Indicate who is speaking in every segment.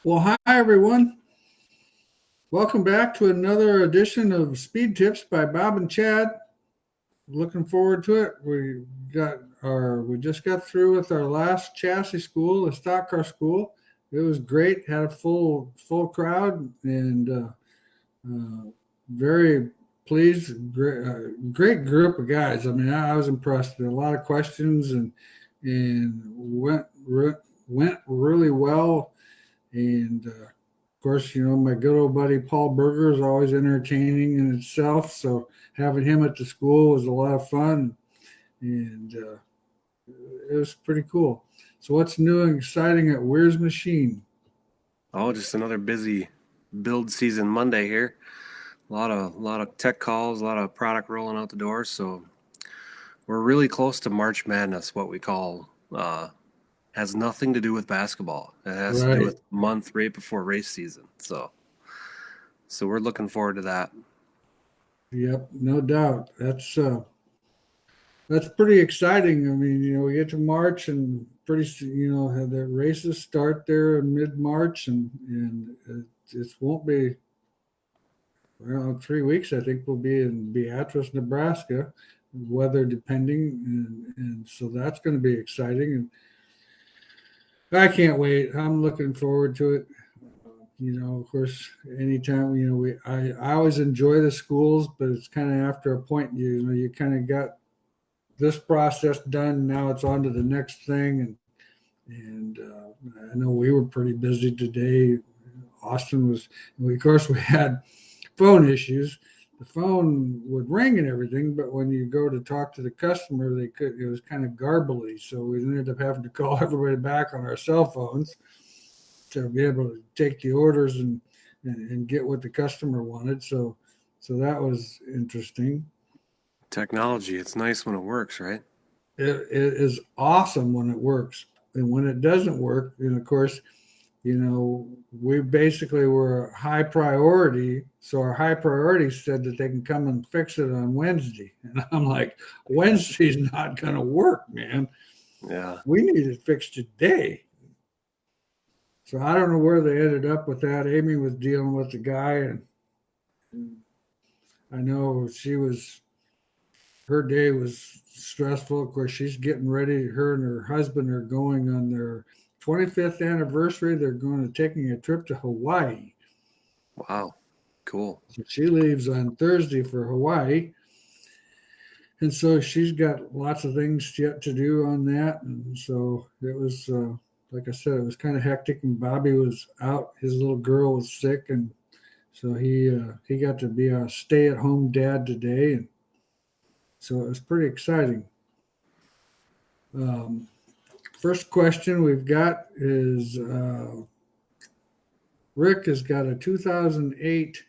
Speaker 1: Well, hi everyone. Welcome back to another edition of Speed Tips by Bob and Chad. Looking forward to it. We just got through with our last chassis school, the stock car school. It was great. Had a full crowd and very pleased. Great group of guys. I mean, I was impressed. There were a lot of questions and went really well. And of course, my good old buddy Paul Berger is always entertaining in itself. So having him at the school was a lot of fun, and it was pretty cool. So what's new and exciting at Weir's Machine?
Speaker 2: Oh, just another busy build season Monday here. A lot of tech calls, a lot of product rolling out the door. So we're really close to March Madness, what we call. Has nothing to do with basketball. It has to do
Speaker 1: Right.
Speaker 2: with the month right before race season. So we're looking forward to that.
Speaker 1: Yep. No doubt. That's pretty exciting. I mean, we get to March and have the races start there in mid March, and it won't be. Well, in 3 weeks, I think we'll be in Beatrice, Nebraska, weather depending, and so that's going to be exciting. And I can't wait. I'm looking forward to it. Of course, anytime I always enjoy the schools, but it's kind of after a point, you kind of got this process done. Now it's on to the next thing, and I know we were pretty busy today. Austin was, of course, we had phone issues. The phone would ring and everything, but when you go to talk to the customer, it was kind of garbly. So we ended up having to call everybody back on our cell phones to be able to take the orders and get what the customer wanted. So that was interesting.
Speaker 2: Technology, it's nice when it works, right?
Speaker 1: It is awesome when it works, and when it doesn't work, and of course, we basically were high priority. So our high priority said that they can come and fix it on Wednesday. And I'm like, Wednesday's not going to work, man.
Speaker 2: Yeah.
Speaker 1: We need it fixed today. So I don't know where they ended up with that. Amy was dealing with the guy, and I know her day was stressful. Of course, she's getting ready. Her and her husband are going on their 25th anniversary. They're going to taking a trip to Hawaii.
Speaker 2: Wow. Cool.
Speaker 1: So she leaves on Thursday for Hawaii. And so she's got lots of things yet to do on that. And so it was, like I said, it was kind of hectic. And Bobby was out. His little girl was sick. And so he got to be a stay at home dad today. And so it was pretty exciting. Um, First question we've got is Rick has got a 2008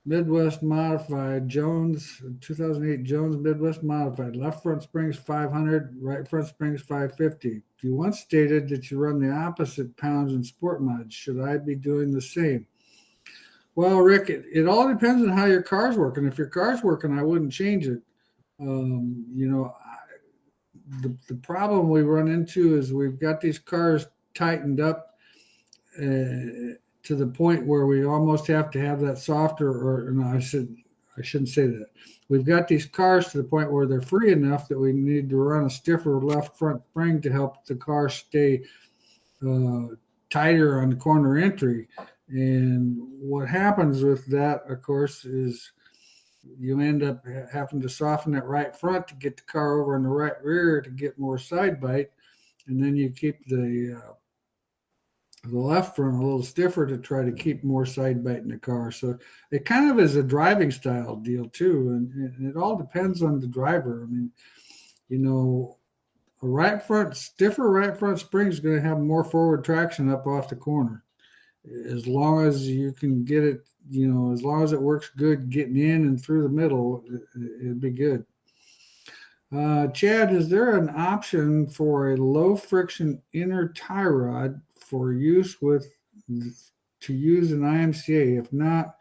Speaker 1: Midwest Modified Jones, 2008 Jones Midwest Modified, left front springs 500, right front springs 550. You once stated that you run the opposite pounds in sport mods. Should I be doing the same? Well, Rick, it all depends on how your car's working. If your car's working, I wouldn't change it. Um, you know, the problem we run into is we've got these cars tightened up to the point where we almost have to have that softer, or no, I shouldn't say that. We've got these cars to the point where they're free enough that we need to run a stiffer left front spring to help the car stay uh, tighter on the corner entry. And what happens with that, of course, is you end up having to soften that right front to get the car over in the right rear to get more side bite, and then you keep the left front a little stiffer to try to keep more side bite in the car. So it kind of is a driving style deal too, and it all depends on the driver. I mean, you know, a stiffer right front spring is going to have more forward traction up off the corner. As long as you can get it, as long as it works good getting in and through the middle, it'd be good. Chad, is there an option for a low friction inner tie rod for use with to use an IMCA? If not,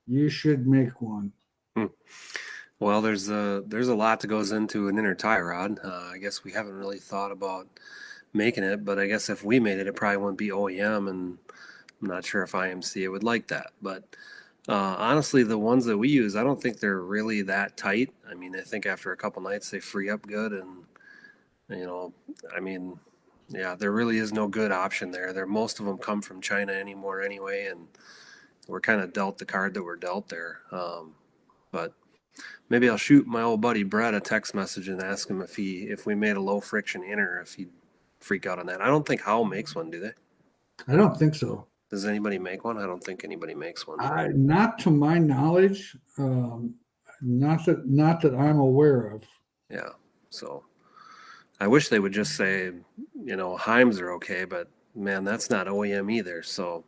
Speaker 1: you should make one.
Speaker 2: Hmm. Well, there's a lot that goes into an inner tie rod. I guess we haven't really thought about making it, but I guess if we made it, it probably wouldn't be OEM, and I'm not sure if IMCA would like that. But honestly, the ones that we use, I don't think they're really that tight. I mean, I think after a couple nights they free up good, and you know, I mean, yeah, there really is no good option there. Most of them come from China anymore anyway, and we're kind of dealt the card that we're dealt there. But maybe I'll shoot my old buddy Brett a text message and ask him if we made a low friction inner, if he'd freak out on that. I don't think Howe makes one, do they?
Speaker 1: I don't think so.
Speaker 2: Does anybody make one? I don't think anybody makes one.
Speaker 1: Not to my knowledge, not that I'm aware of.
Speaker 2: Yeah. So I wish they would just say, Heims are okay, but man, that's not OEM either. So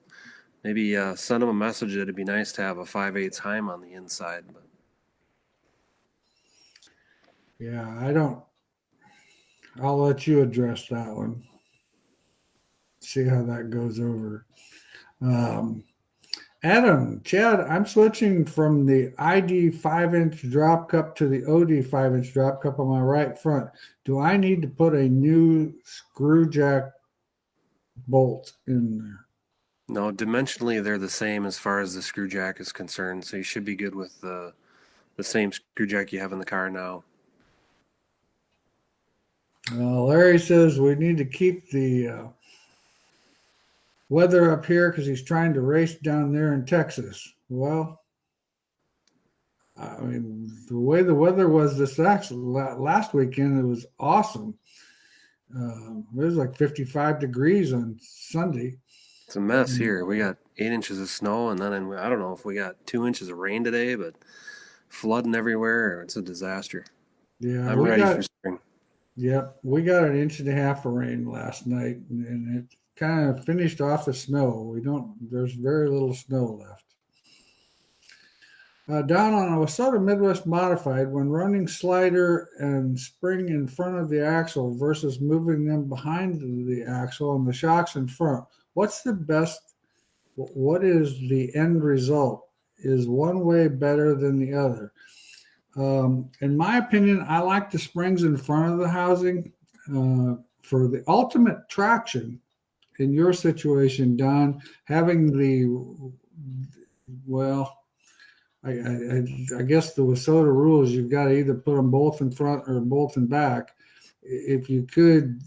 Speaker 2: maybe send them a message that it'd be nice to have a 5/8 Heim on the inside. But
Speaker 1: yeah, I'll let you address that one. See how that goes over. Adam, Chad, I'm switching from the ID 5-inch drop cup to the OD 5-inch drop cup on my right front. Do I need to put a new screw jack bolt in there?
Speaker 2: No, dimensionally they're the same as far as the screw jack is concerned, so you should be good with the same screw jack you have in the car now.
Speaker 1: Larry says we need to keep the weather up here because he's trying to race down there in Texas. Well, I mean, the way the weather was this last weekend, it was awesome. It was like 55 degrees on Sunday.
Speaker 2: It's a mess here. We got 8 inches of snow, and then I don't know if we got 2 inches of rain today, but flooding everywhere. It's a disaster.
Speaker 1: Yeah,
Speaker 2: I'm ready for spring.
Speaker 1: Yep, we got 1.5 inches of rain last night, and it kind of finished off the snow. There's very little snow left. Down on a Wasota Midwest Modified, when running slider and spring in front of the axle versus moving them behind the axle and the shocks in front, what's the best? What is the end result? Is one way better than the other? In my opinion, I like the springs in front of the housing for the ultimate traction. In your situation, Don, having I guess the Wasota rules, you've got to either put them both in front or both in back. If you could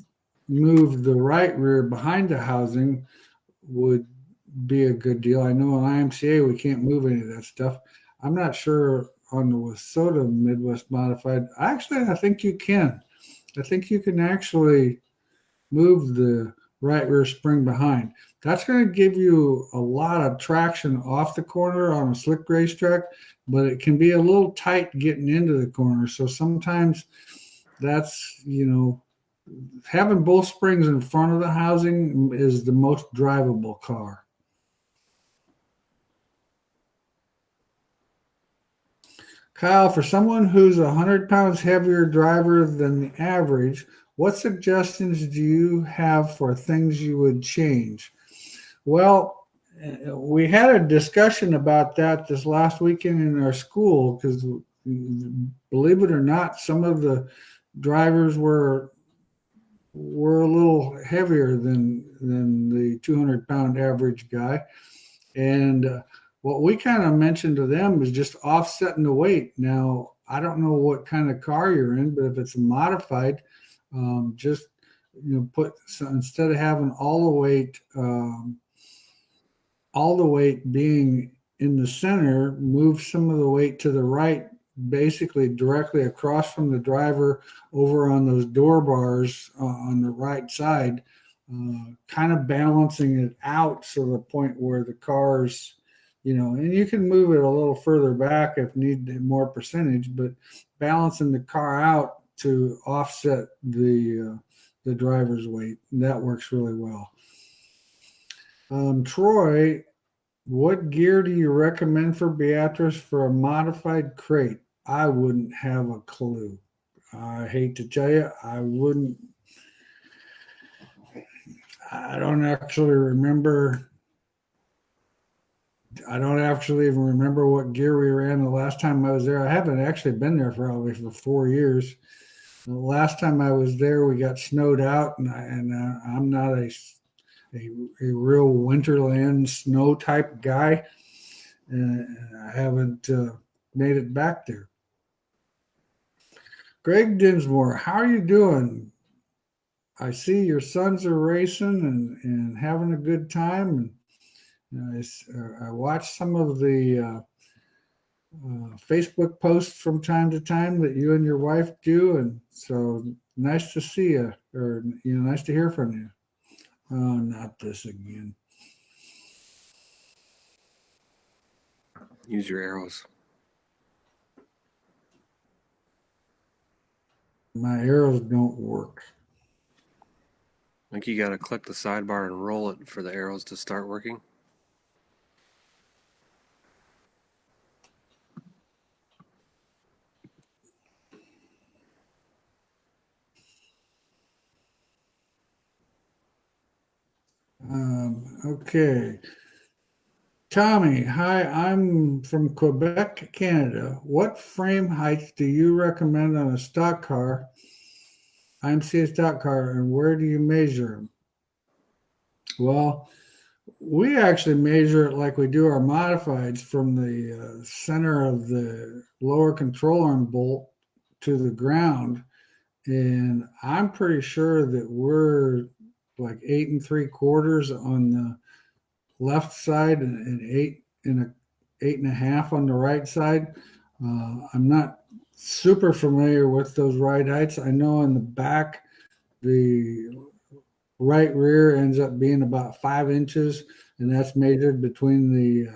Speaker 1: move the right rear behind the housing, would be a good deal. I know on IMCA we can't move any of that stuff. I'm not sure on the Wasota Midwest Modified. I think you can. I think you can actually move the right rear spring behind. That's going to give you a lot of traction off the corner on a slick racetrack, but it can be a little tight getting into the corner. So sometimes that's, having both springs in front of the housing is the most drivable car. Kyle, for someone who's 100 pounds heavier driver than the average, what suggestions do you have for things you would change? Well, we had a discussion about that this last weekend in our school because, believe it or not, some of the drivers were a little heavier than the 200-pound average guy. And what we kind of mentioned to them is just offsetting the weight. Now, I don't know what kind of car you're in, but if it's a modified, just instead of having all the weight being in the center, move some of the weight to the right, basically directly across from the driver over on those door bars on the right side, kind of balancing it out to the point where the car's, and you can move it a little further back if need more percentage, but balancing the car out to offset the driver's weight. That works really well. Troy, what gear do you recommend for Beatrice for a modified crate? I wouldn't have a clue. I hate to tell you, I wouldn't. I don't actually even remember what gear we ran the last time I was there. I haven't actually been there probably for 4 years. The last time I was there, we got snowed out, and I'm not a real winterland snow type guy, and I haven't made it back there. Greg Dinsmore, how are you doing? I see your sons are racing and having a good time. And I watch some of the Facebook posts from time to time that you and your wife do, and so nice to see you, or nice to hear from you. Oh, not this again.
Speaker 2: Use your arrows.
Speaker 1: My arrows don't work.
Speaker 2: I think you got to click the sidebar and roll it for the arrows to start working.
Speaker 1: Okay. Tommy, hi, I'm from Quebec, Canada. What frame height do you recommend on a stock car? I'm a stock car, and where do you measure them? Well, we actually measure it like we do our modifieds from the center of the lower control arm bolt to the ground. And I'm pretty sure that we're like 8 3/4 on the left side and 8 1/2 on the right side. I'm not super familiar with those right heights. I know in the back, the right rear ends up being about 5 inches, and that's measured between the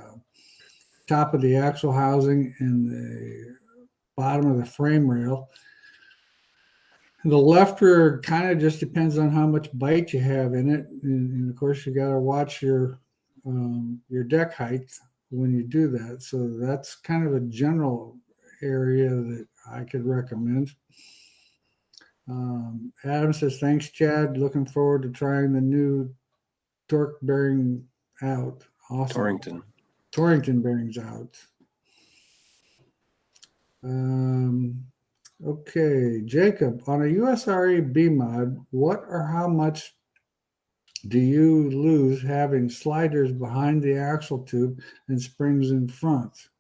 Speaker 1: top of the axle housing and the bottom of the frame rail. The left rear kind of just depends on how much bite you have in it, and of course you got to watch your deck height when you do that. So that's kind of a general area that I could recommend. Adam says, thanks, Chad. Looking forward to trying the new torque bearing out. Awesome. Torrington bearings out. Okay, Jacob, on a USRE B mod, what or how much do you lose having sliders behind the axle tube and springs in front?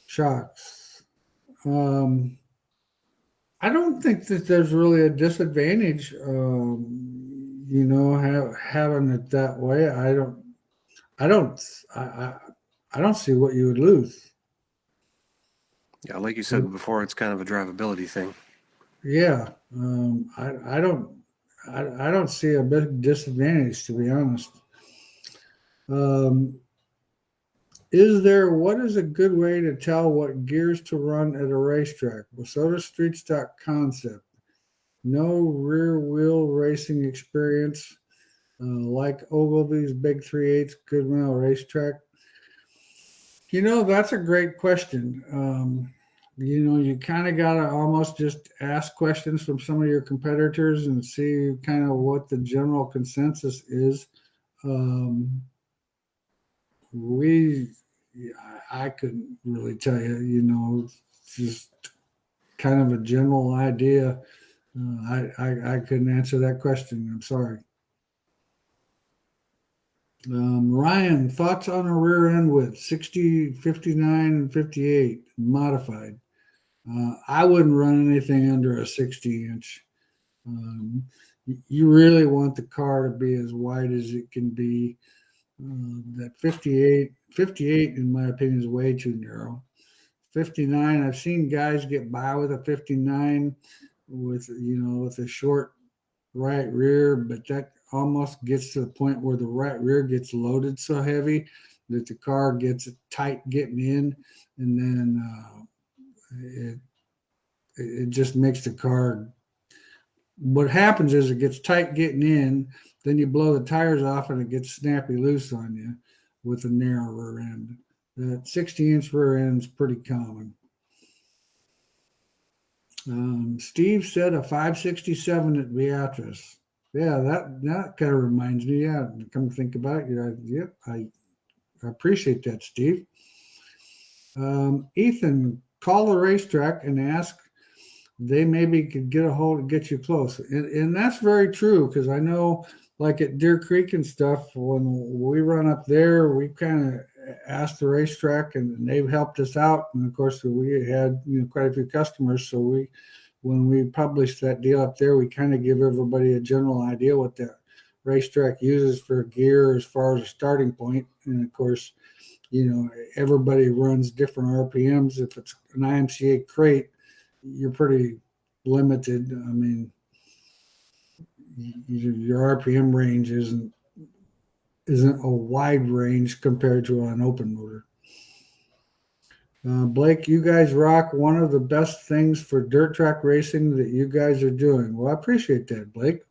Speaker 1: Shocks. I don't think that there's really a disadvantage, having it that way. I don't see what you would lose.
Speaker 2: Yeah, like you said before, it's kind of a drivability thing.
Speaker 1: Yeah, I don't see a big disadvantage, to be honest. What is a good way to tell what gears to run at a racetrack? Wasota Street Stock concept. No rear wheel racing experience, like Ogilvy's Big 3/8 Goodmile Racetrack. That's a great question. You kind of got to almost just ask questions from some of your competitors and see kind of what the general consensus is. I couldn't really tell you, just kind of a general idea. I couldn't answer that question. I'm sorry. Ryan, thoughts on a rear end width 60, 59, and 58 modified? I wouldn't run anything under a 60-inch. You really want the car to be as wide as it can be. That 58, in my opinion, is way too narrow. 59, I've seen guys get by with a 59 with a short right rear, but that almost gets to the point where the right rear gets loaded so heavy that the car gets tight getting in, and then it just makes the car. What happens is it gets tight getting in, then you blow the tires off and it gets snappy loose on you with a narrow rear end. That 60-inch rear end is pretty common. Steve said a 567 at Beatrice. Yeah, that kind of reminds me. Yeah, come to think about it. I appreciate that, Steve. Ethan, call the racetrack and ask they maybe could get a hold and get you close. And that's very true, because I know, like at Deer Creek and stuff, when we run up there, we kind of asked the racetrack, and they've helped us out. And of course, we had quite a few customers, so when we published that deal up there, we kind of give everybody a general idea what that racetrack uses for gear as far as a starting point. And of course, everybody runs different RPMs. If it's an IMCA crate, you're pretty limited. I mean, your RPM range isn't a wide range compared to an open motor. Blake, you guys rock. One of the best things for dirt track racing that you guys are doing. Well, I appreciate that, Blake.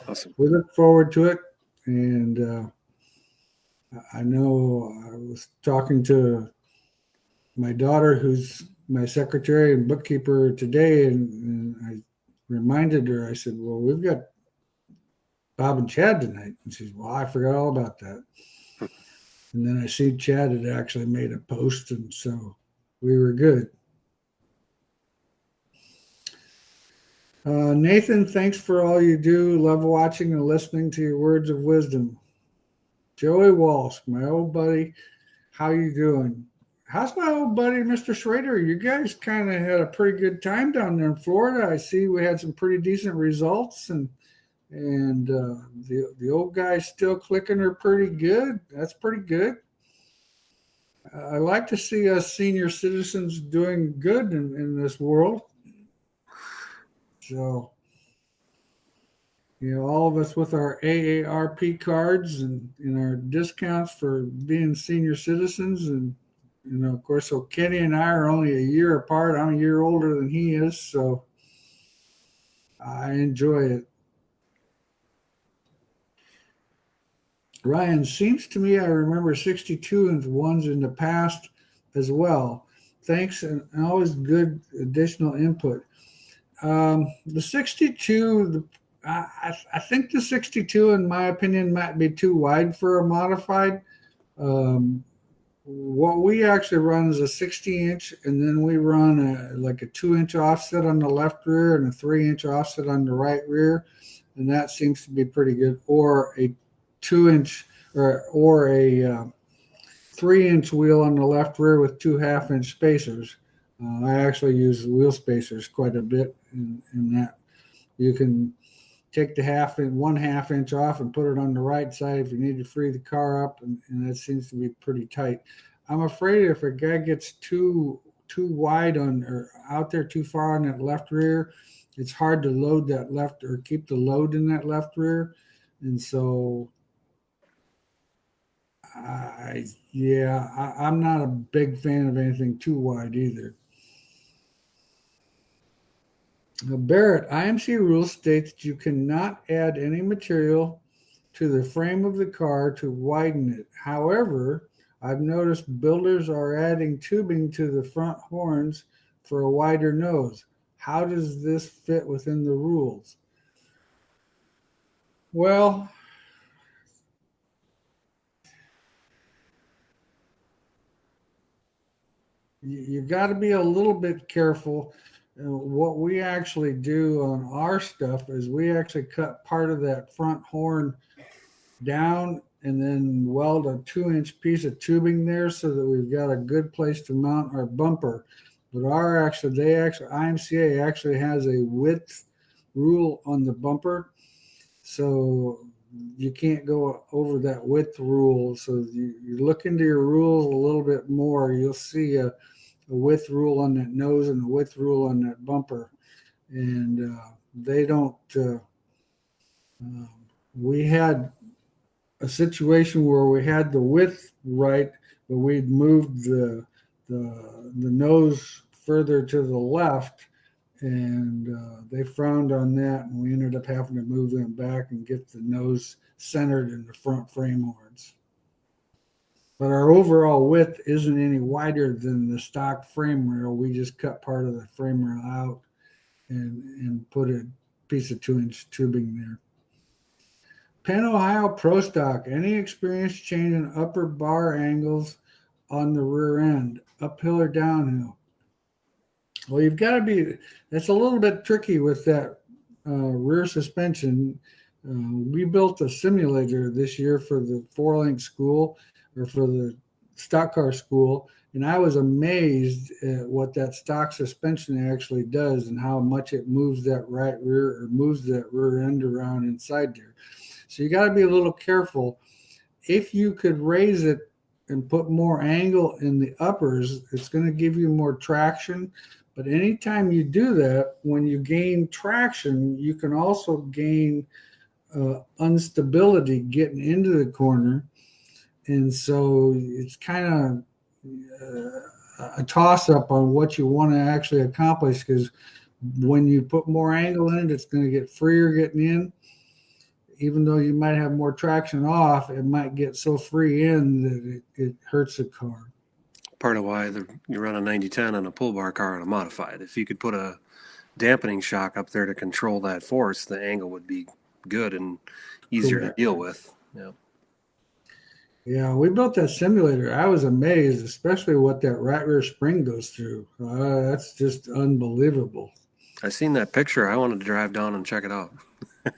Speaker 2: Awesome.
Speaker 1: We look forward to it. And I know I was talking to my daughter, who's my secretary and bookkeeper today, and I reminded her, I said, well, we've got Bob and Chad tonight. And she's, well, I forgot all about that. And then I see Chad had actually made a post, and so we were good. Nathan, thanks for all you do. Love watching and listening to your words of wisdom. Joey Walsh, my old buddy, how you doing? How's my old buddy, Mr. Schrader? You guys kind of had a pretty good time down there in Florida. I see we had some pretty decent results, and the old guy's still clicking her pretty good. That's pretty good. I like to see us senior citizens doing good in this world. So, all of us with our AARP cards and our discounts for being senior citizens. And, of course, so Kenny and I are only a year apart. I'm a year older than he is, so I enjoy it. Ryan, seems to me I remember 62 and ones in the past as well. Thanks, and always good additional input. The 62, I think the 62, in my opinion, might be too wide for a modified. What we actually run is a 60-inch, and then we run a 2-inch offset on the left rear and a 3-inch offset on the right rear, and that seems to be pretty good. Or a 2-inch or a 3-inch wheel on the left rear with 2 half-inch spacers. I actually use wheel spacers quite a bit in that. You can take the 1/2 inch off and put it on the right side if you need to free the car up, and that seems to be pretty tight. I'm afraid if a guy gets too wide or out there too far on that left rear, it's hard to load that left or keep the load in that left rear. And so I'm not a big fan of anything too wide either. Now, Barrett, IMC rules states that you cannot add any material to the frame of the car to widen it. However, I've noticed builders are adding tubing to the front horns for a wider nose. How does this fit within the rules? Well, you got to be a little bit careful. What we actually do on our stuff is we actually cut part of that front horn down and then weld a 2-inch piece of tubing there so that we've got a good place to mount our bumper. But IMCA actually has a width rule on the bumper, so you can't go over that width rule. So you look into your rules a little bit more, you'll see a width rule on that nose and a width rule on that bumper, and they don't. We had a situation where we had the width right, but we'd moved the nose further to the left, and they frowned on that, and we ended up having to move them back and get the nose centered in the front frame horns. But our overall width isn't any wider than the stock frame rail. We just cut part of the frame rail out and put a piece of 2-inch tubing there. Penn, Ohio Pro Stock. Any experience changing upper bar angles on the rear end, uphill or downhill? Well, you've got to be. It's a little bit tricky with that rear suspension. We built a simulator this year for the four-link school or for the stock car school, and I was amazed at what that stock suspension actually does and how much it moves that right rear or moves that rear end around inside there. So you got to be a little careful. If you could raise it and put more angle in the uppers, it's going to give you more traction. But anytime you do that, when you gain traction, you can also gain instability getting into the corner. And so it's kind of a toss up on what you want to actually accomplish, because when you put more angle in it, it's going to get freer getting in. Even though you might have more traction off, it might get so free in that it hurts the car.
Speaker 2: Part of why you run a 90-10 on a pull bar car on a modified. If you could put a dampening shock up there to control that force, the angle would be good and easier to deal with. Yeah.
Speaker 1: Yeah, we built that simulator. I was amazed, especially what that right rear spring goes through. That's just unbelievable.
Speaker 2: I seen that picture. I wanted to drive down and check it out.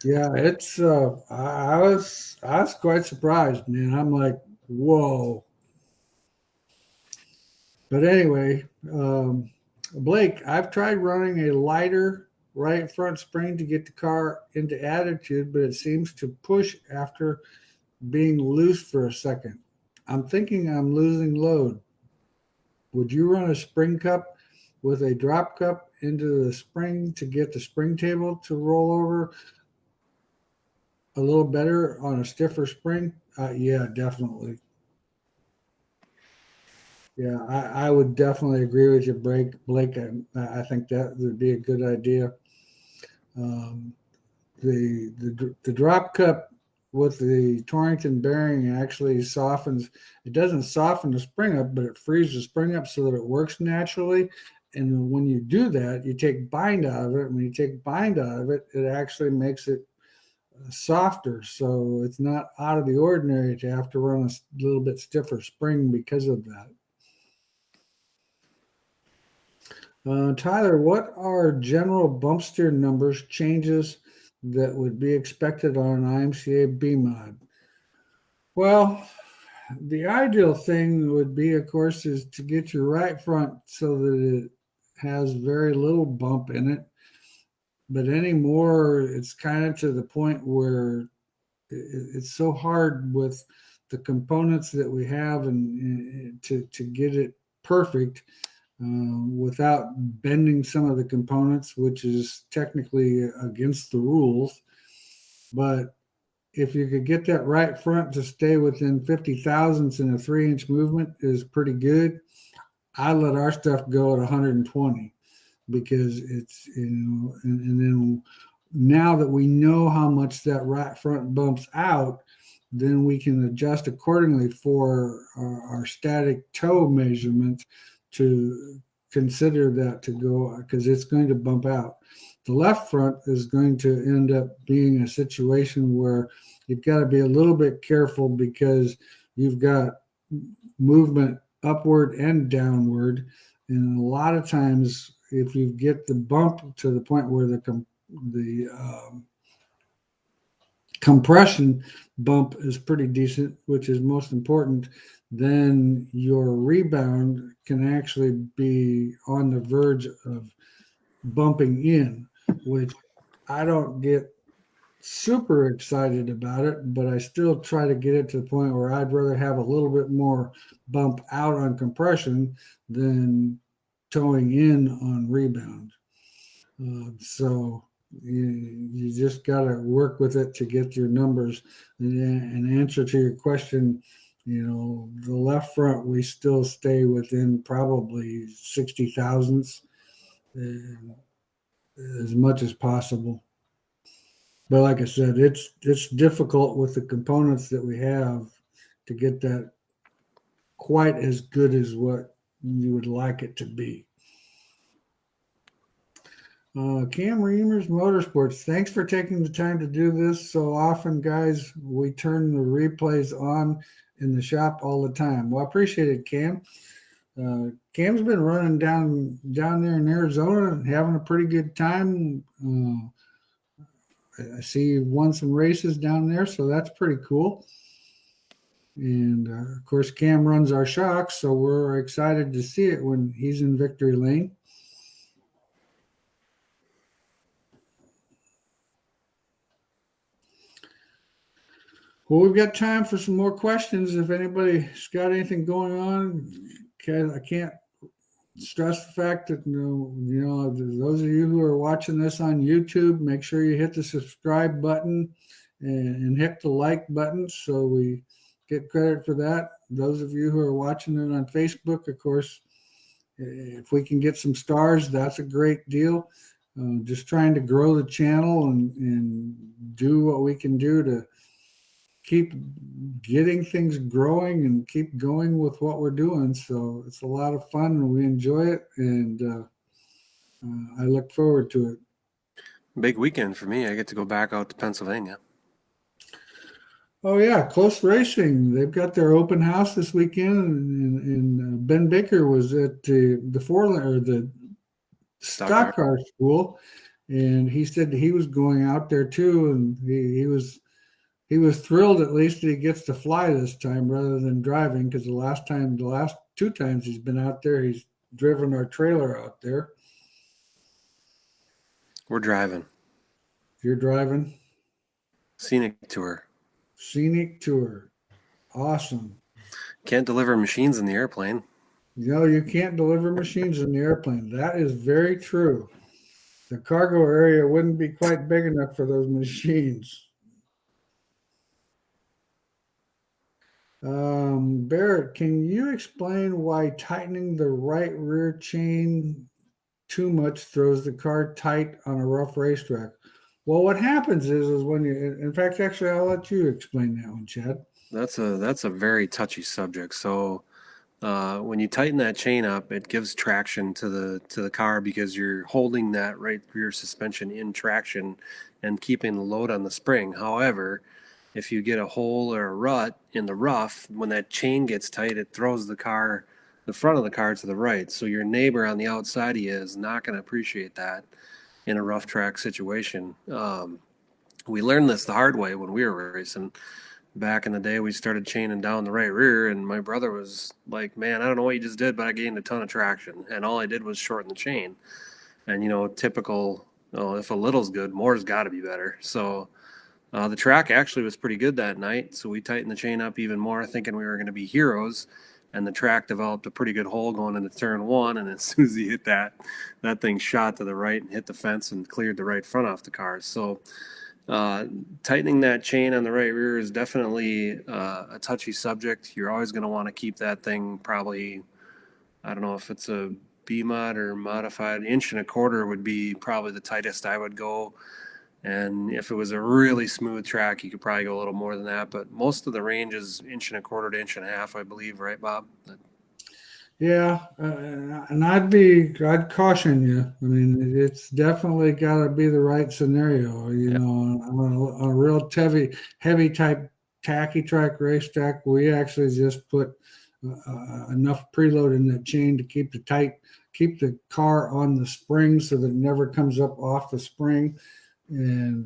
Speaker 1: Yeah, it's. I was quite surprised, man. I'm like, whoa. But anyway, Blake, I've tried running a lighter right front spring to get the car into attitude, but it seems to push after being loose for a second. I'm thinking I'm losing load. Would you run a spring cup with a drop cup into the spring to get the spring table to roll over a little better on a stiffer spring? Yeah, definitely. Yeah, I would definitely agree with you, Blake. I think that would be a good idea. Um, the drop cup with the Torrington bearing actually softens. It doesn't soften the spring up, but it frees the spring up so that it works naturally. And when you do that, you take bind out of it. When you take bind out of it, it actually makes it softer. So it's not out of the ordinary to have to run a little bit stiffer spring because of that. Tyler, what are general bump steer numbers changes that would be expected on an IMCA B mod? Well, the ideal thing would be, of course, is to get your right front so that it has very little bump in it. But anymore, it's kind of to the point where it's so hard with the components that we have and to get it perfect. Without bending some of the components, which is technically against the rules. But if you could get that right front to stay within 50 thousandths in a 3-inch movement is pretty good. I let our stuff go at 120 because it's, and then now that we know how much that right front bumps out, then we can adjust accordingly for our static toe measurement to consider that to go, because it's going to bump out. The left front is going to end up being a situation where you've got to be a little bit careful because you've got movement upward and downward. And a lot of times, if you get the bump to the point where the compression bump is pretty decent, which is most important, then your rebound can actually be on the verge of bumping in, which I don't get super excited about it, but I still try to get it to the point where I'd rather have a little bit more bump out on compression than towing in on rebound. So you just got to work with it to get your numbers. And answer to your question, the left front, we still stay within probably 60 thousandths as much as possible. But like I said, it's difficult with the components that we have to get that quite as good as what you would like it to be. Cam Reamers Motorsports, thanks for taking the time to do this so often, guys. We turn the replays on in the shop all the time. Well, I appreciate it, Cam. Cam's been running down there in Arizona and having a pretty good time. I see you've won some races down there, so that's pretty cool. And of course, Cam runs our shocks, so we're excited to see it when he's in victory lane. Well, we've got time for some more questions. If anybody's got anything going on, I can't stress the fact that those of you who are watching this on YouTube, make sure you hit the subscribe button and hit the like button so we get credit for that. Those of you who are watching it on Facebook, of course, if we can get some stars, that's a great deal. Just trying to grow the channel and do what we can do to keep getting things growing and keep going with what we're doing. So it's a lot of fun and we enjoy it, and I look forward to it.
Speaker 2: Big weekend for me. I get to go back out to Pennsylvania.
Speaker 1: Oh yeah, Close Racing. They've got their open house this weekend, and Ben Baker was at the stock car school, and he said he was going out there too, and he was thrilled at least that he gets to fly this time rather than driving, because the last 2 times he's been out there, he's driven our trailer out there.
Speaker 2: We're driving.
Speaker 1: You're driving?
Speaker 2: Scenic tour.
Speaker 1: Awesome.
Speaker 2: Can't deliver machines in the airplane.
Speaker 1: No, you can't deliver machines in the airplane. That is very true. The cargo area wouldn't be quite big enough for those machines. Barrett, can you explain why tightening the right rear chain too much throws the car tight on a rough racetrack? Well, what happens is when in fact, actually, I'll let you explain that one, Chad.
Speaker 2: That's a very touchy subject. So when you tighten that chain up, it gives traction to the car because you're holding that right rear suspension in traction and keeping the load on the spring. However, if you get a hole or a rut in the rough, when that chain gets tight, it throws the front of the car to the right. So your neighbor on the outside of you is not going to appreciate that in a rough track situation. We learned this the hard way when we were racing. Back in the day, we started chaining down the right rear, and my brother was like, man, I don't know what you just did, but I gained a ton of traction. And all I did was shorten the chain. And, typical, if a little's good, more's got to be better. So the track actually was pretty good that night, so we tightened the chain up even more, thinking we were going to be heroes. And the track developed a pretty good hole going into turn 1, and as soon as he hit that thing shot to the right and hit the fence and cleared the right front off the car. So tightening that chain on the right rear is definitely a touchy subject. You're always going to want to keep that thing probably, I don't know if it's a B-mod or modified, 1.25 inch would be probably the tightest I would go. And if it was a really smooth track, you could probably go a little more than that. But most of the range is 1.25 inches to 1.5 inches, I believe, right, Bob?
Speaker 1: Yeah, and I'd caution you. I mean, it's definitely got to be the right scenario. On a real heavy type tacky track racetrack, we actually just put enough preload in that chain to keep the car on the spring so that it never comes up off the spring. And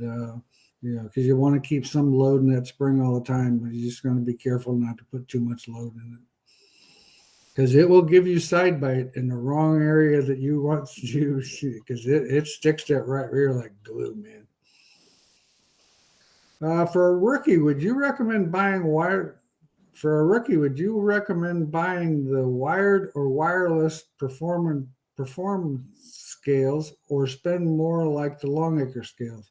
Speaker 1: because you want to keep some load in that spring all the time, but you're just going to be careful not to put too much load in it, because it will give you side bite in the wrong area that you want to, because it sticks to that right rear like glue, man. For a rookie, would you recommend buying the wired or wireless performance scales, or spend more like the Longacre scales?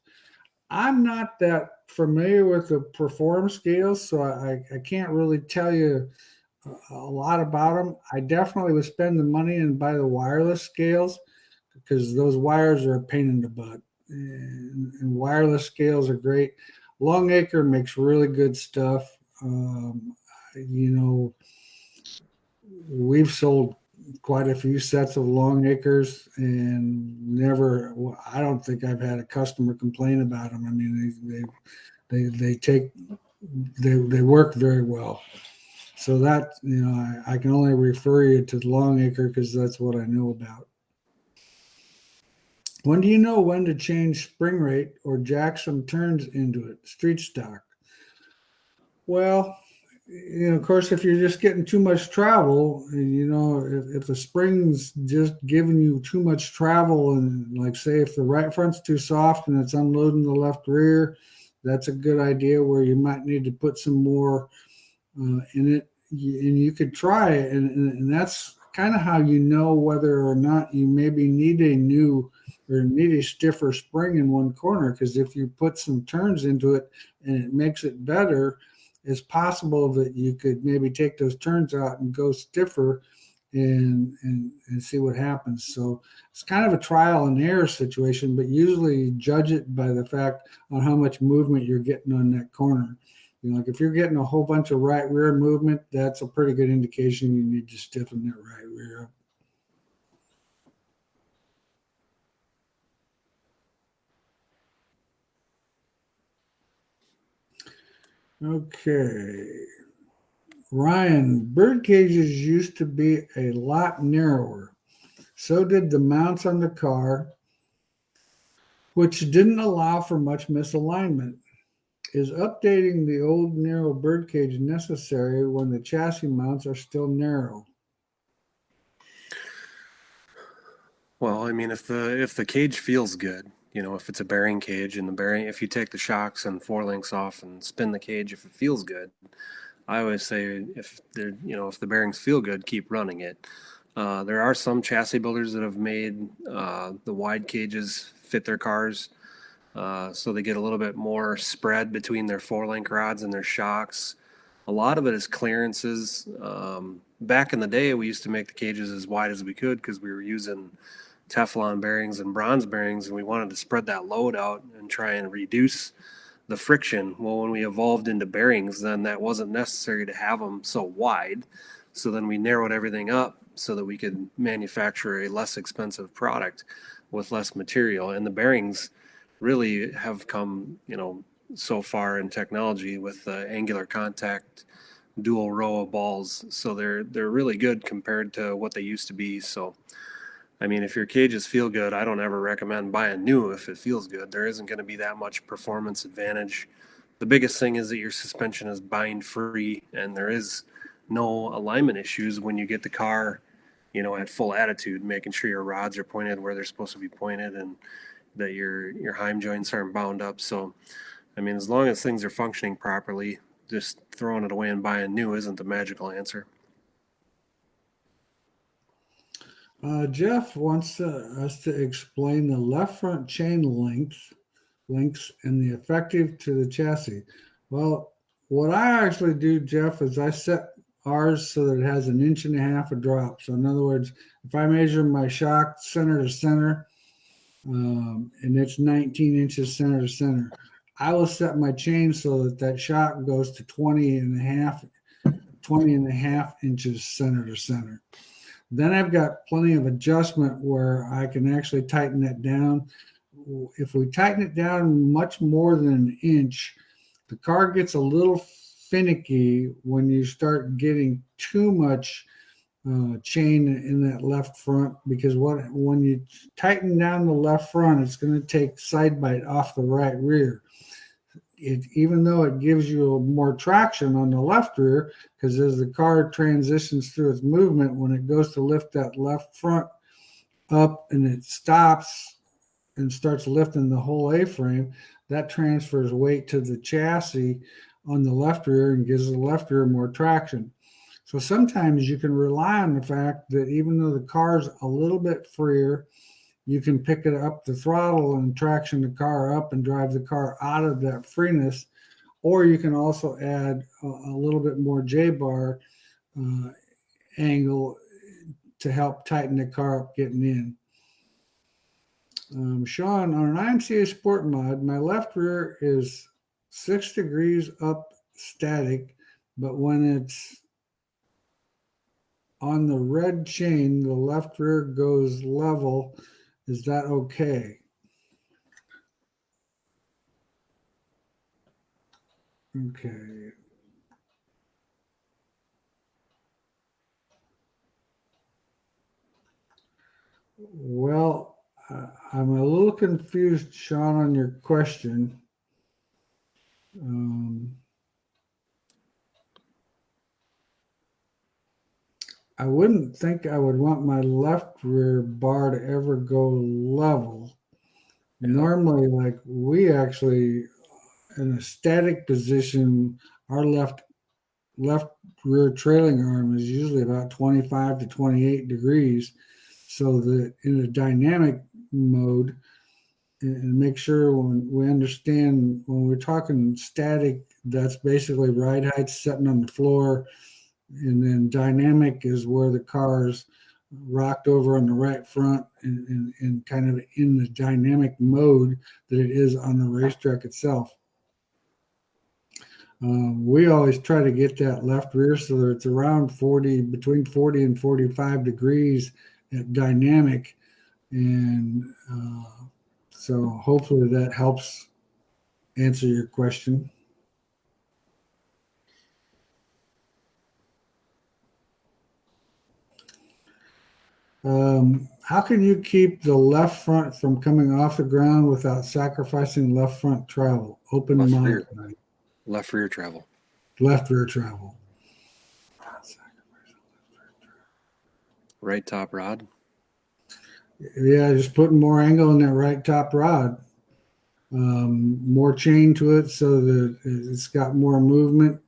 Speaker 1: I'm not that familiar with the perform scales, so I can't really tell you a lot about them. I definitely would spend the money and buy the wireless scales, because those wires are a pain in the butt, and wireless scales are great. Longacre makes really good stuff. We've sold quite a few sets of Longacres, and I don't think I've had a customer complain about them. I mean, they work very well. So that, I can only refer you to Longacre because that's what I know about. When do you know when to change spring rate or jack some turns into it? Street stock. Well, of course, if you're just getting too much travel, if the spring's just giving you too much travel, and like say if the right front's too soft and it's unloading the left rear, that's a good idea where you might need to put some more in it. And you could try it, and that's kind of how you know whether or not you maybe need a stiffer spring in one corner, because if you put some turns into it and it makes it better, it's possible that you could maybe take those turns out and go stiffer and see what happens. So it's kind of a trial and error situation, but usually judge it by the fact on how much movement you're getting on that corner. Like if you're getting a whole bunch of right rear movement, that's a pretty good indication you need to stiffen that right rear up. Okay. Ryan, bird cages used to be a lot narrower. So did the mounts on the car, which didn't allow for much misalignment. Is updating the old narrow birdcage necessary when the chassis mounts are still narrow?
Speaker 2: Well, I mean, if the cage feels good, if it's a bearing cage and if you take the shocks and four links off and spin the cage, if it feels good, I always say if the bearings feel good, keep running it. There are some chassis builders that have made the wide cages fit their cars, so they get a little bit more spread between their four link rods and their shocks. A lot of it is clearances. Back in the day, we used to make the cages as wide as we could because we were using Teflon bearings and bronze bearings, and we wanted to spread that load out and try and reduce the friction. Well, when we evolved into bearings, then that wasn't necessary to have them so wide. So then we narrowed everything up so that we could manufacture a less expensive product with less material. And the bearings really have come, so far in technology with angular contact dual row of balls. So they're really good compared to what they used to be. So I mean, if your cages feel good, I don't ever recommend buying new if it feels good. There isn't going to be that much performance advantage. The biggest thing is that your suspension is bind free and there is no alignment issues when you get the car, at full attitude, making sure your rods are pointed where they're supposed to be pointed and that your heim joints aren't bound up. So, I mean, as long as things are functioning properly, just throwing it away and buying new isn't the magical answer.
Speaker 1: Jeff wants us to explain the left front chain links and the effective to the chassis. Well, what I actually do, Jeff, is I set ours so that it has 1.5 inches of drop. So in other words, if I measure my shock center to center, and it's 19 inches center to center, I will set my chain so that shock goes to 20 and a half inches center to center. Then I've got plenty of adjustment where I can actually tighten that down. If we tighten it down much more than 1 inch, the car gets a little finicky when you start getting too much chain in that left front, because when you tighten down the left front, it's going to take side bite off the right rear. Even though it gives you more traction on the left rear, because as the car transitions through its movement, when it goes to lift that left front up and it stops and starts lifting the whole A-frame, that transfers weight to the chassis on the left rear and gives the left rear more traction. So sometimes you can rely on the fact that even though the car's a little bit freer, you can pick it up the throttle and traction the car up and drive the car out of that freeness. Or you can also add a little bit more J-bar angle to help tighten the car up getting in. Sean, on an IMCA Sport Mod, my left rear is 6 degrees up static, but when it's on the red chain, the left rear goes level. Is that okay? Okay. Well, I'm a little confused, Sean, on your question. Um, I wouldn't think I would want my left rear bar to ever go level.
Speaker 2: Yeah,
Speaker 1: Normally, like we actually, in a static position, our left rear trailing arm is usually about 25 to 28 degrees. So that in a dynamic mode, and make sure when we understand when we're talking static, that's basically ride height sitting on the floor, and then dynamic is where the car's rocked over on the right front and kind of in the dynamic mode that it is on the racetrack itself. We always try to get that left rear so that it's around 40, between 40 and 45 degrees at dynamic. And so hopefully that helps answer your question. How can you keep the left front from coming off the ground without sacrificing left front travel? Open
Speaker 2: left
Speaker 1: mod,
Speaker 2: rear, left rear travel.
Speaker 1: left rear travel.
Speaker 2: Right top rod.
Speaker 1: Yeah, just putting more angle in that right top rod, more chain to it so that it's got more movement.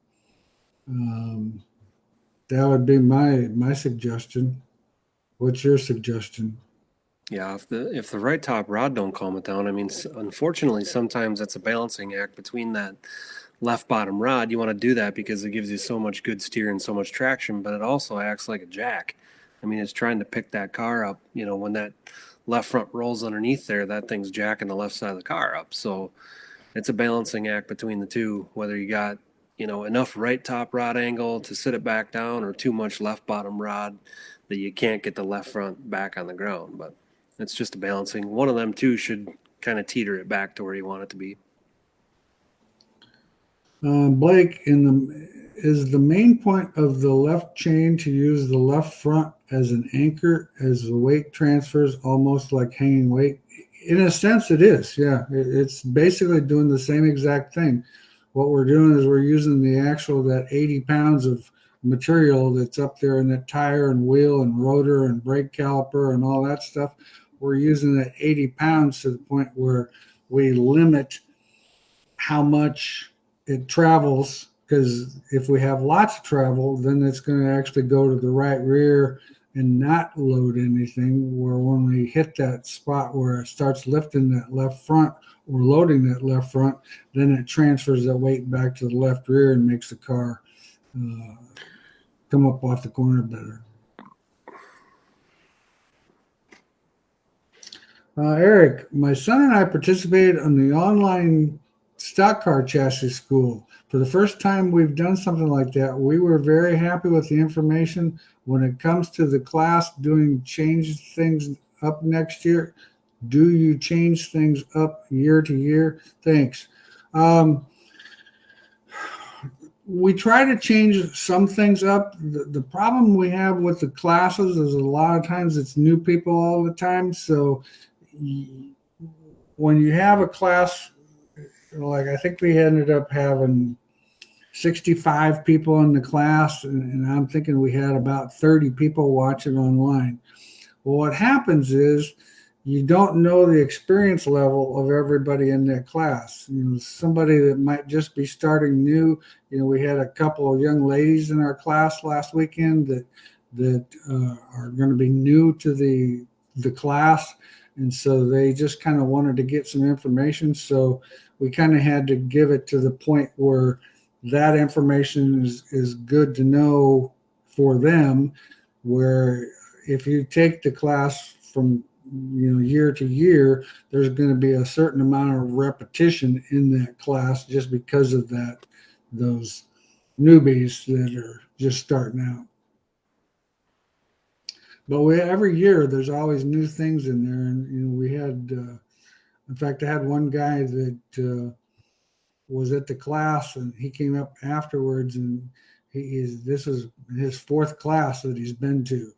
Speaker 1: Um, that would be my suggestion. What's your suggestion?
Speaker 2: Yeah, if the right top rod don't calm it down, I mean, unfortunately, sometimes it's a balancing act between that left bottom rod. You want to do that because it gives you so much good steer and so much traction, but it also acts like a jack. I mean, it's trying to pick that car up. You know, when that left front rolls underneath there, that thing's jacking the left side of the car up. So it's a balancing act between the two, whether you got, you know, enough right top rod angle to sit it back down or too much left bottom rod that you can't get the left front back on the ground. But it's just a balancing. One of them two should kind of teeter it back to where you want it to be.
Speaker 1: Blake, is the main point of the left chain to use the left front as an anchor as the weight transfers, almost like hanging weight? In a sense, it is. Yeah, it's basically doing the same exact thing. What we're doing is we're using the actual that 80 pounds of material that's up there in that tire and wheel and rotor and brake caliper and all that stuff. We're using that 80 pounds to the point where we limit how much it travels, because if we have lots of travel, then it's going to actually go to the right rear and not load anything. Where when we hit that spot where it starts lifting that left front or loading that left front, then it transfers that weight back to the left rear and makes the car uh, come up off the corner better. Eric, my son and I participated in the online stock car chassis school. For the first time we've done something like that, we were very happy with the information. When it comes to the class doing change things up next year, do you change things up year to year? Thanks. Um, we try to change some things up. The problem we have with the classes is a lot of times it's new people all the time. So when you have a class, like I think we ended up having 65 people in the class, and I'm thinking we had about 30 people watching online. Well, what happens is you don't know the experience level of everybody in that class. You know, somebody that might just be starting new. You know, we had a couple of young ladies in our class last weekend that are going to be new to the class, and so they just kind of wanted to get some information. So we kind of had to give it to the point where that information is good to know for them, where if you take the class from year to year, there's going to be a certain amount of repetition in that class just because of those newbies that are just starting out. But every year there's always new things in there, and we had in fact I had one guy that was at the class, and he came up afterwards, and this is his fourth class that he's been to,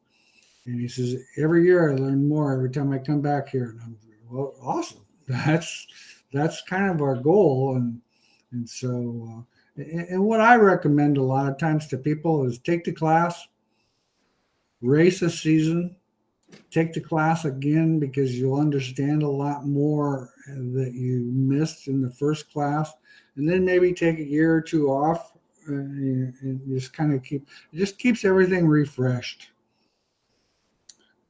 Speaker 1: And he says, every year I learn more every time I come back here. And I'm, well, awesome. That's kind of our goal. And so, and what I recommend a lot of times to people is take the class, race a season, take the class again, because you'll understand a lot more that you missed in the first class, and then maybe take a year or two off, and just kind of it just keeps everything refreshed.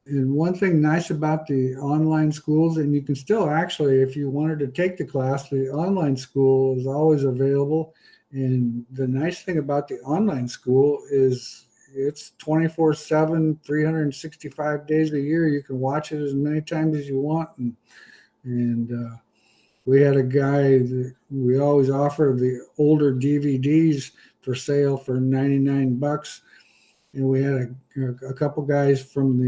Speaker 1: And one thing nice about the online schools, and you can still actually, if you wanted to take the class, the online school is always available. And the nice thing about the online school is it's 24/7, 365 days a year. You can watch it as many times as you want. And we had a guy that we always offer the older DVDs for sale for $99. And we had a couple guys from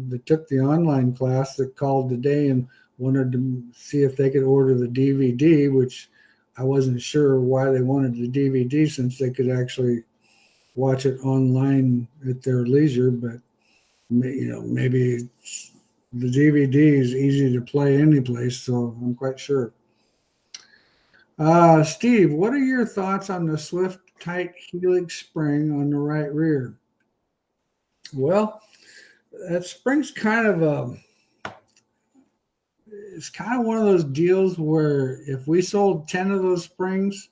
Speaker 1: that took the online class that called today and wanted to see if they could order the DVD, which I wasn't sure why they wanted the DVD, since they could actually watch it online at their leisure. But maybe the DVD is easy to play any place, so I'm quite sure. Steve, what are your thoughts on the Swift tight helix spring on the right rear? Well, that spring's it's kind of one of those deals where if we sold 10 of those springs,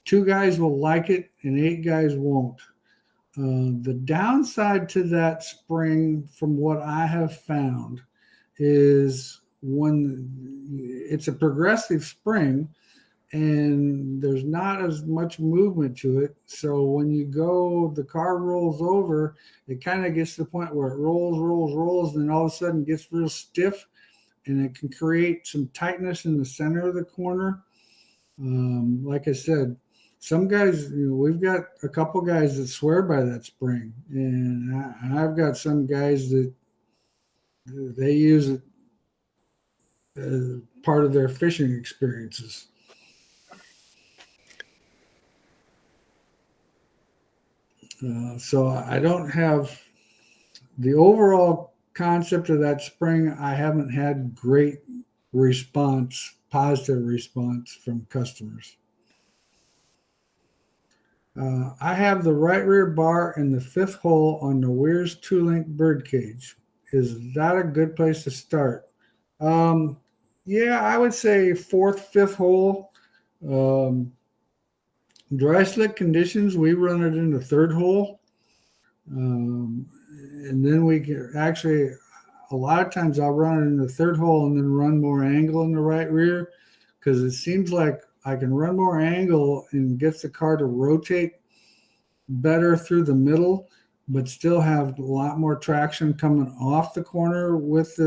Speaker 1: 2 guys will like it and 8 guys won't. The downside to that spring, from what I have found, is when it's a progressive spring and there's not as much movement to it. So when the car rolls over, it kind of gets to the point where it rolls, and then all of a sudden gets real stiff, and it can create some tightness in the center of the corner. Like I said, some guys, we've got a couple guys that swear by that spring, and I've got some guys that they use it as part of their fishing experiences. So I don't have the overall concept of that spring. I haven't had great positive response from customers. I have the right rear bar in the 5th hole on the Wehrs 2-link birdcage. Is that a good place to start? Yeah, I would say 4th, 5th hole. Dry slick conditions, we run it in the 3rd hole. And then we can actually, a lot of times I'll run it in the 3rd hole and then run more angle in the right rear, because it seems like I can run more angle and gets the car to rotate better through the middle, but still have a lot more traction coming off the corner with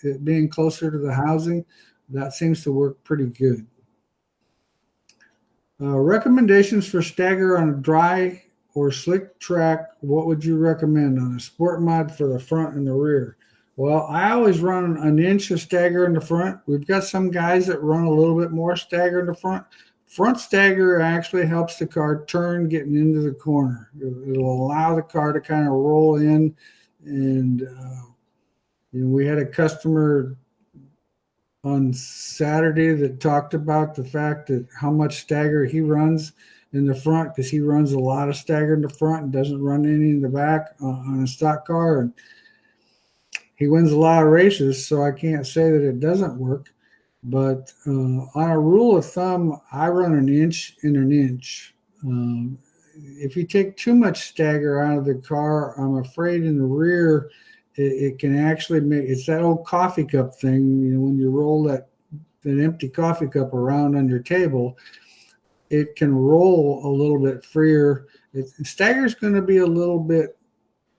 Speaker 1: it being closer to the housing. That seems to work pretty good. Recommendations for stagger on a dry or slick track. What would you recommend on a sport mod for the front and the rear? Well, I always run an inch of stagger in the front. We've got some guys that run a little bit more stagger in the front. Front stagger actually helps the car turn getting into the corner. It'll allow the car to kind of roll in. And we had a customer on Saturday that talked about the fact that how much stagger he runs in the front, because he runs a lot of stagger in the front and doesn't run any in the back on a stock car. And he wins a lot of races, so I can't say that it doesn't work. But on a rule of thumb, I run an inch and an inch. If you take too much stagger out of the car, I'm afraid in the rear, it can actually it's that old coffee cup thing, when you roll that empty coffee cup around on your table, it can roll a little bit freer. Stagger's going to be a little bit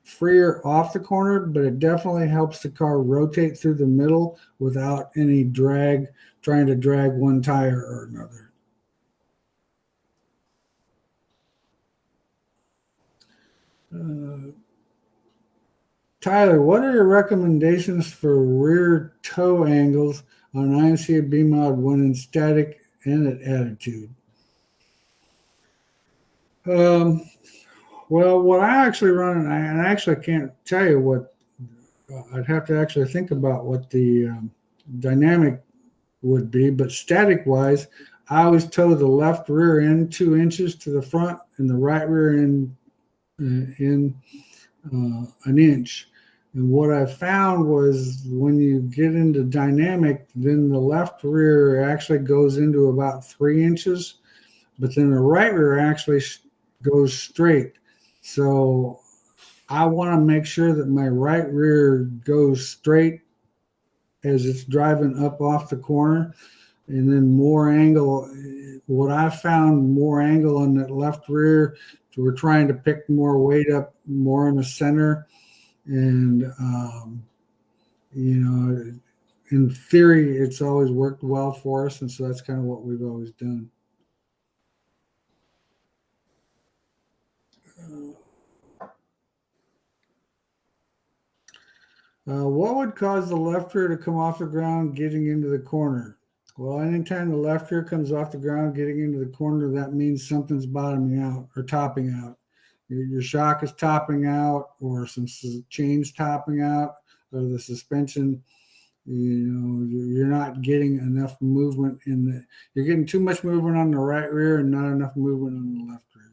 Speaker 1: freer off the corner, but it definitely helps the car rotate through the middle without any drag, trying to drag one tire or another. Tyler, what are your recommendations for rear toe angles on an IMCA B mod when in static and at attitude? Well, what I actually run, and I actually can't tell you what I'd have to actually think about what the dynamic would be, but static wise, I always tow the left rear end 2 inches to the front and the right rear end in an inch. And what I found was when you get into dynamic, then the left rear actually goes into about 3 inches, but then the right rear actually goes straight. So I want to make sure that my right rear goes straight as it's driving up off the corner, and then more angle. What I found, more angle on that left rear. So we're trying to pick more weight up more in the center, and in theory, it's always worked well for us, and so that's kind of what we've always done. What would cause the left rear to come off the ground getting into the corner? Well, anytime the left rear comes off the ground getting into the corner, that means something's bottoming out or topping out. Your shock is topping out, or some chains topping out, or the suspension. You're not getting enough movement you're getting too much movement on the right rear and not enough movement on the left rear.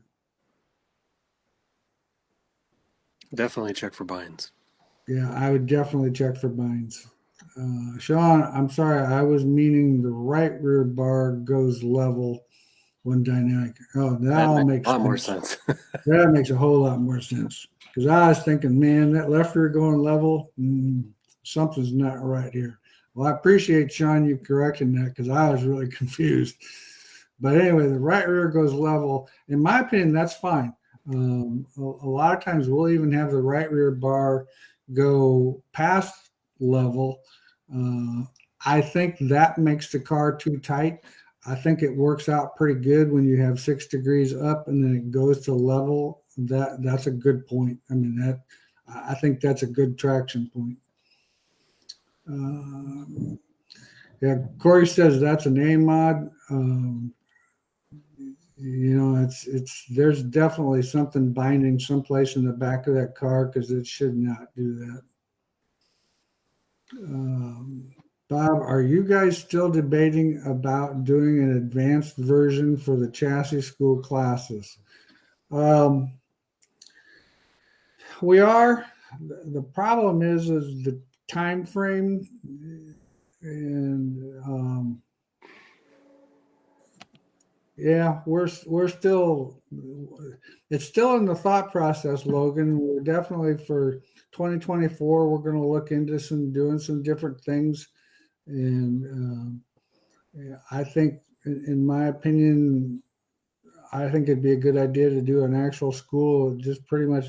Speaker 2: Definitely check for binds.
Speaker 1: Yeah, I would definitely check for binds. Sean, I'm sorry, I was meaning the right rear bar goes level when dynamic. Oh, that all makes
Speaker 2: a lot more sense.
Speaker 1: That makes a whole lot more sense. Because I was thinking, man, that left rear going level, something's not right here. Well, I appreciate, Sean, you correcting that because I was really confused. But anyway, the right rear goes level. In my opinion, that's fine. A lot of times we'll even have the right rear bar go past level. I think that makes the car too tight. I think it works out pretty good when you have 6 degrees up and then it goes to level. That's a good point. I mean, I think that's a good traction point. Yeah, Corey says that's an A mod. There's definitely something binding someplace in the back of that car because it should not do that. Bob, are you guys still debating about doing an advanced version for the chassis school classes? We are. The problem is the time frame, and yeah, we're still. It's still in the thought process, Logan. We're definitely for 2024. We're going to look into doing some different things. And I think, in my opinion, I think it'd be a good idea to do an actual school. It just pretty much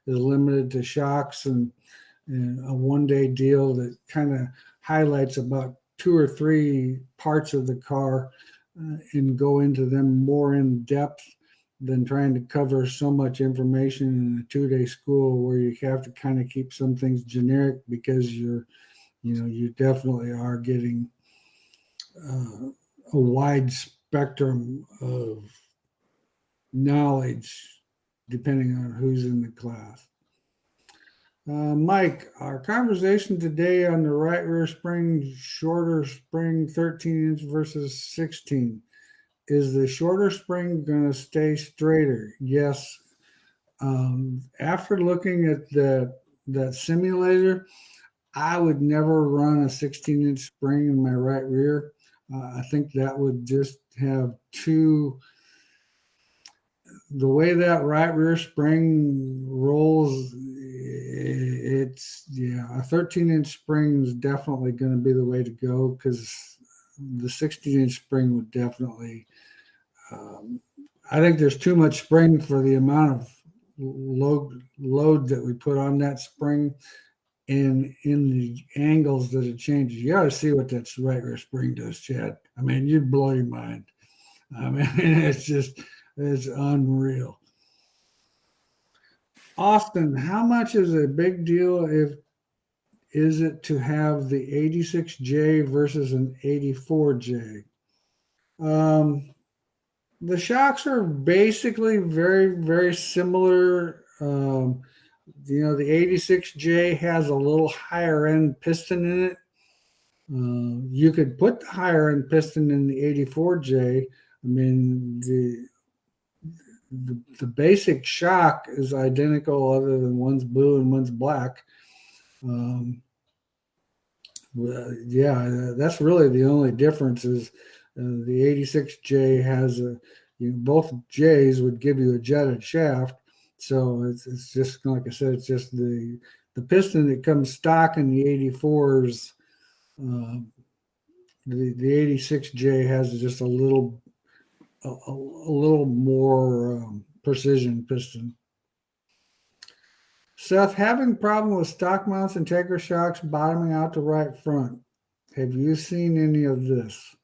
Speaker 1: is limited to shocks and a one-day deal that kind of highlights about 2 or 3 parts of the car and go into them more in depth than trying to cover so much information in a 2-day school where you have to kind of keep some things generic because you definitely are getting a wide spectrum of knowledge depending on who's in the class. Mike, our conversation today on the right rear spring, shorter spring 13-inch versus 16. Is the shorter spring going to stay straighter? Yes. After looking at that simulator, I would never run a 16-inch spring in my right rear. I think that would just have the way that right rear spring rolls, a 13-inch spring is definitely going to be the way to go because the 16-inch spring would definitely, I think there's too much spring for the amount of load that we put on that spring. And in the angles that it changes, you got to see what that right rear spring does, Chad. I mean, you'd blow your mind. I mean, it's unreal. Austin, how much is a big deal is it to have the 86J versus an 84J? The shocks are basically very, very similar. the 86J has a little higher end piston in it. You could put the higher end piston in the 84J. I mean, the basic shock is identical, other than one's blue and one's black. Well, yeah, that's really the only difference is the 86J has both J's would give you a jetted shaft. So it's just like I said, it's just the piston that comes stock in the 84s. The 86J has just a little more precision piston. Seth, having problem with stock mounts and Integra shocks bottoming out the right front. Have you seen any of this?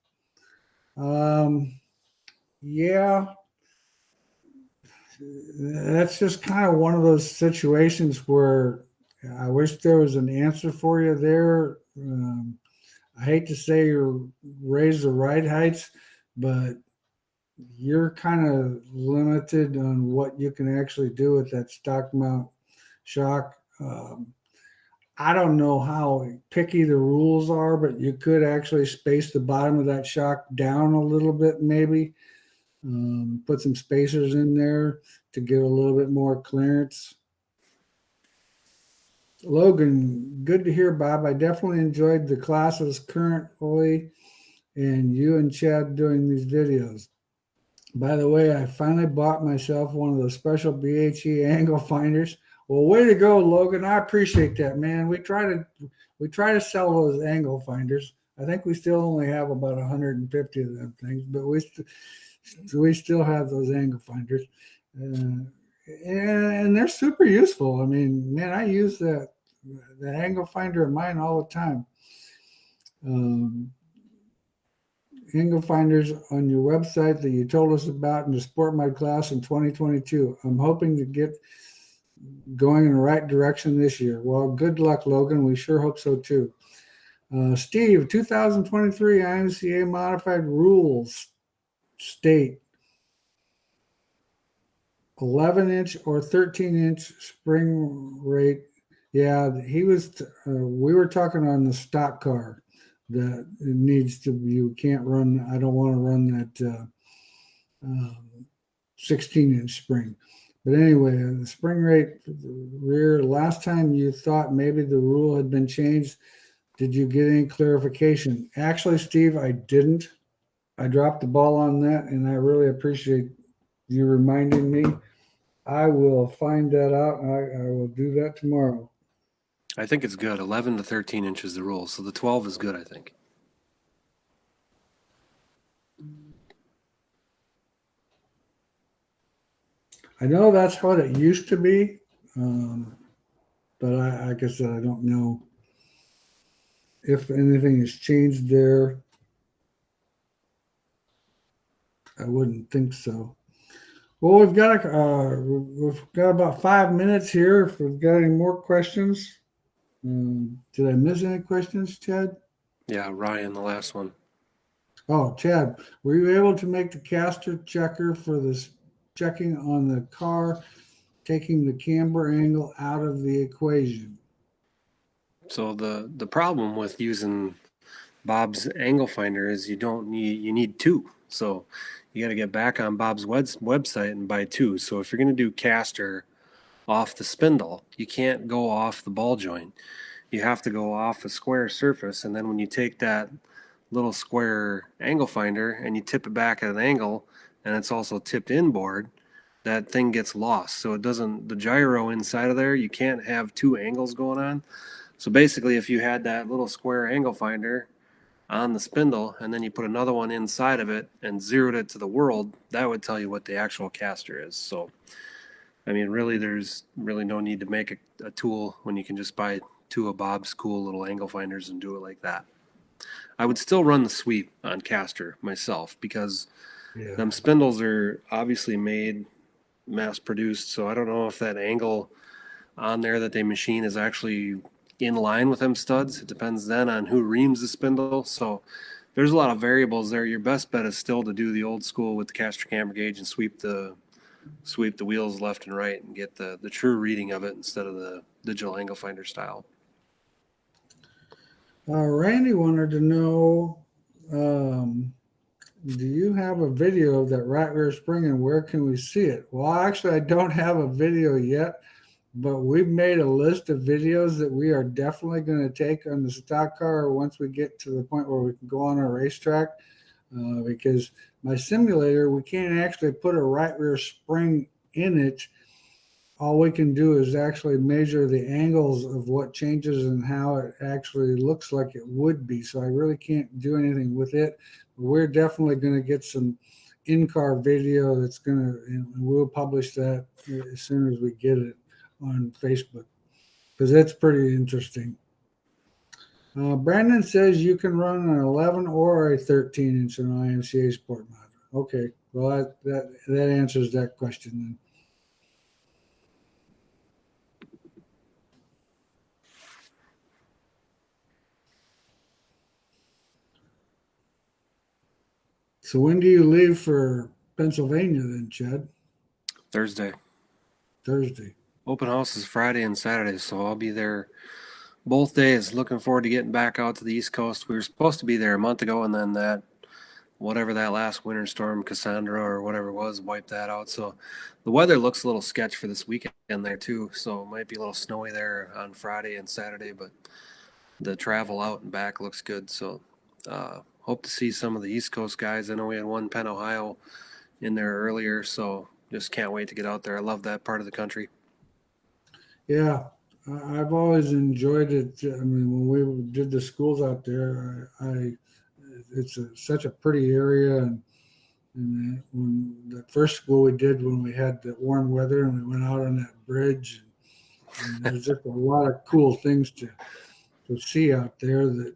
Speaker 1: Yeah, that's just kind of one of those situations where I wish there was an answer for you there. I hate to say you're raised the right heights, but you're kind of limited on what you can actually do with that stock mount shock. I don't know how picky the rules are, but you could actually space the bottom of that shock down a little bit, maybe. Put some spacers in there to get a little bit more clearance. Logan, good to hear, Bob. I definitely enjoyed the classes currently and you and Chad doing these videos. By the way, I finally bought myself one of those special BHE angle finders. Well, way to go, Logan. I appreciate that, man. We try to sell those angle finders. I think we still only have about 150 of them things, but we still have those angle finders, and they're super useful. I mean, man, I use the angle finder of mine all the time. Angle finders on your website that you told us about in the Sport Mod class in 2022. I'm hoping to get going in the right direction this year. Well, good luck, Logan. We sure hope so too. Steve, 2023 IMCA modified rules state 11-inch or 13-inch spring rate. Yeah, we were talking on the stock car that it needs to, you can't run, I don't want to run that 16-inch spring. But anyway, the spring rate for the rear, last time you thought maybe the rule had been changed, did you get any clarification? Actually, Steve, I didn't. I dropped the ball on that, and I really appreciate you reminding me. I will find that out. I will do that tomorrow.
Speaker 2: I think it's good. 11 to 13 inches the rule. So the 12 is good, I think.
Speaker 1: I know that's what it used to be, but like I said, I don't know if anything has changed there. I wouldn't think so. Well, we've got about 5 minutes here. If we've got any more questions, did I miss any questions, Chad?
Speaker 2: Yeah, Ryan, the last one.
Speaker 1: Oh, Chad, were you able to make the caster checker for this checking on the car, taking the camber angle out of the equation?
Speaker 2: So the problem with using Bob's angle finder is you need two. So you got to get back on Bob's website and buy two. So if you're going to do caster off the spindle, you can't go off the ball joint. You have to go off a square surface, and then when you take that little square angle finder and you tip it back at an angle, and it's also tipped inboard, that thing gets lost. So it doesn't, the gyro inside of there, you can't have two angles going on. So basically, if you had that little square angle finder on the spindle and then you put another one inside of it and zeroed it to the world, that would tell you what the actual caster is. So I mean, really, there's really no need to make a tool when you can just buy two of Bob's cool little angle finders and do it like that. I would still run the sweep on caster myself because them spindles are obviously made, mass produced. So I don't know if that angle on there that they machine is actually in line with them studs. It depends then on who reams the spindle. So there's a lot of variables there. Your best bet is still to do the old school with the caster camber gauge and sweep the sweep the wheels left and right and get the true reading of it instead of the digital angle finder style.
Speaker 1: Randy wanted to know, do you have a video of that right rear spring and where can we see it? Well, actually, I don't have a video yet, but we've made a list of videos that we are definitely going to take on the stock car once we get to the point where we can go on a racetrack. Because my simulator, we can't actually put a right rear spring in it. All we can do is actually measure the angles of what changes and how it actually looks like it would be. So I really can't do anything with it. We're definitely going to get some in-car video that's going to, and we'll publish that as soon as we get it on Facebook, because that's pretty interesting. Brandon says you can run an 11 or a 13-inch on IMCA Sport Mod. Okay, well that answers that question then. So when do you leave for Pennsylvania then, Chad?
Speaker 2: Thursday.
Speaker 1: Open
Speaker 2: house is Friday and Saturday, so I'll be there both days. Looking forward to getting back out to the East Coast. We were supposed to be there a month ago, and then that last winter storm, Cassandra or whatever it was, wiped that out. So the weather looks a little sketch for this weekend there too. So it might be a little snowy there on Friday and Saturday, but the travel out and back looks good. So hope to see some of the East Coast guys. I know we had one Penn, Ohio in there earlier, so just can't wait to get out there. I love that part of the country.
Speaker 1: Yeah, I've always enjoyed it. I mean, when we did the schools out there, it's such a pretty area. And when the first school we did, when we had the warm weather and we went out on that bridge, and there's just a lot of cool things to see out there that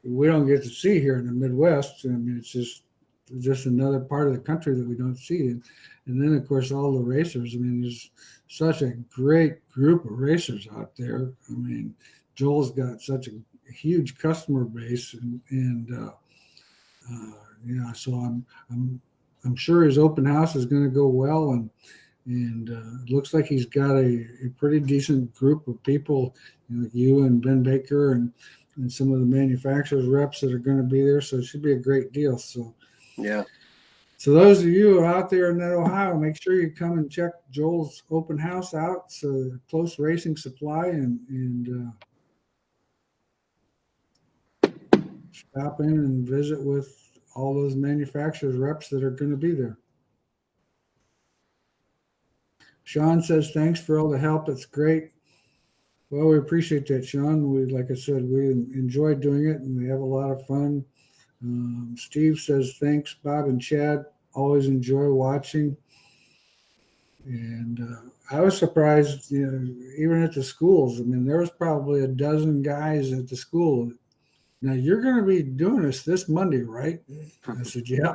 Speaker 1: we don't get to see here in the Midwest. I mean, it's just another part of the country that we don't see. And then, of course, all the racers. I mean, there's such a great group of racers out there. I mean, Joel's got such a huge customer base, and so I'm sure his open house is going to go well, and it looks like he's got a pretty decent group of people, like you and Ben Baker and some of the manufacturers reps that are going to be there. So it should be a great deal. So
Speaker 2: yeah.
Speaker 1: So those of you out there in Ohio, make sure you come and check Joel's open house out. So Close Racing Supply, and stop in and visit with all those manufacturers reps that are going to be there. Sean says, thanks for all the help. It's great. Well, we appreciate that, Sean. Like I said, we enjoy doing it and we have a lot of fun. Steve says, thanks, Bob and Chad. Always enjoy watching. And I was surprised, even at the schools. I mean, there was probably a dozen guys at the school. Now, you're going to be doing this Monday, right? I said, yeah.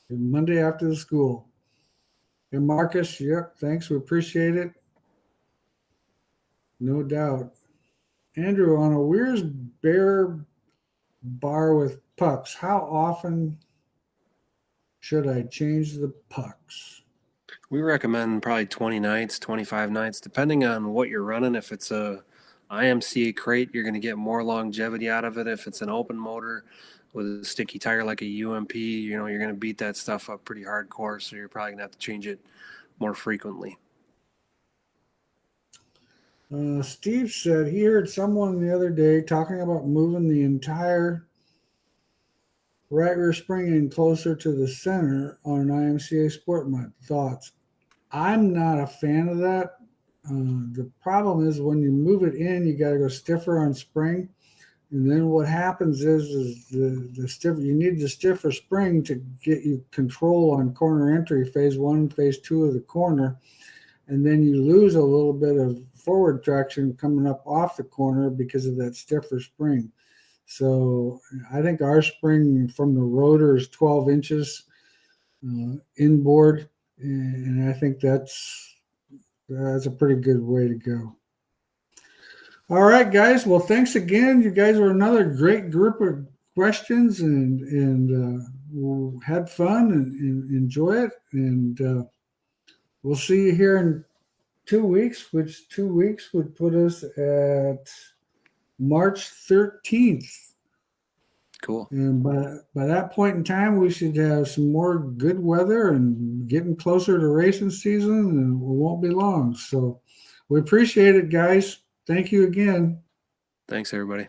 Speaker 1: And Monday after the school. And Marcus, yep, thanks. We appreciate it. No doubt. Andrew, on a Wehrs Bear bar with pucks, how often should I change the pucks?
Speaker 2: We recommend probably 20 nights, 25 nights, depending on what you're running. If it's a IMCA crate, you're going to get more longevity out of it. If it's an open motor with a sticky tire like a UMP, you're going to beat that stuff up pretty hardcore, so you're probably going to have to change it more frequently.
Speaker 1: Steve said he heard someone the other day talking about moving the entire right rear spring in closer to the center on an IMCA Sport Mod. Thoughts? I'm not a fan of that. The problem is when you move it in, you got to go stiffer on spring. And then what happens is the stiffer, you need the stiffer spring to get you control on corner entry, phase 1, phase 2 of the corner. And then you lose a little bit of forward traction coming up off the corner because of that stiffer spring. So I think our spring from the rotor is 12 inches inboard, and I think that's a pretty good way to go. All right, guys. Well, thanks again. You guys were another great group of questions, and had fun and enjoy it. And we'll see you here in 2 weeks, which 2 weeks would put us at March 13th.
Speaker 2: Cool.
Speaker 1: And by that point in time, we should have some more good weather and getting closer to racing season, and it won't be long. So we appreciate it, guys. Thank you again.
Speaker 2: Thanks, everybody.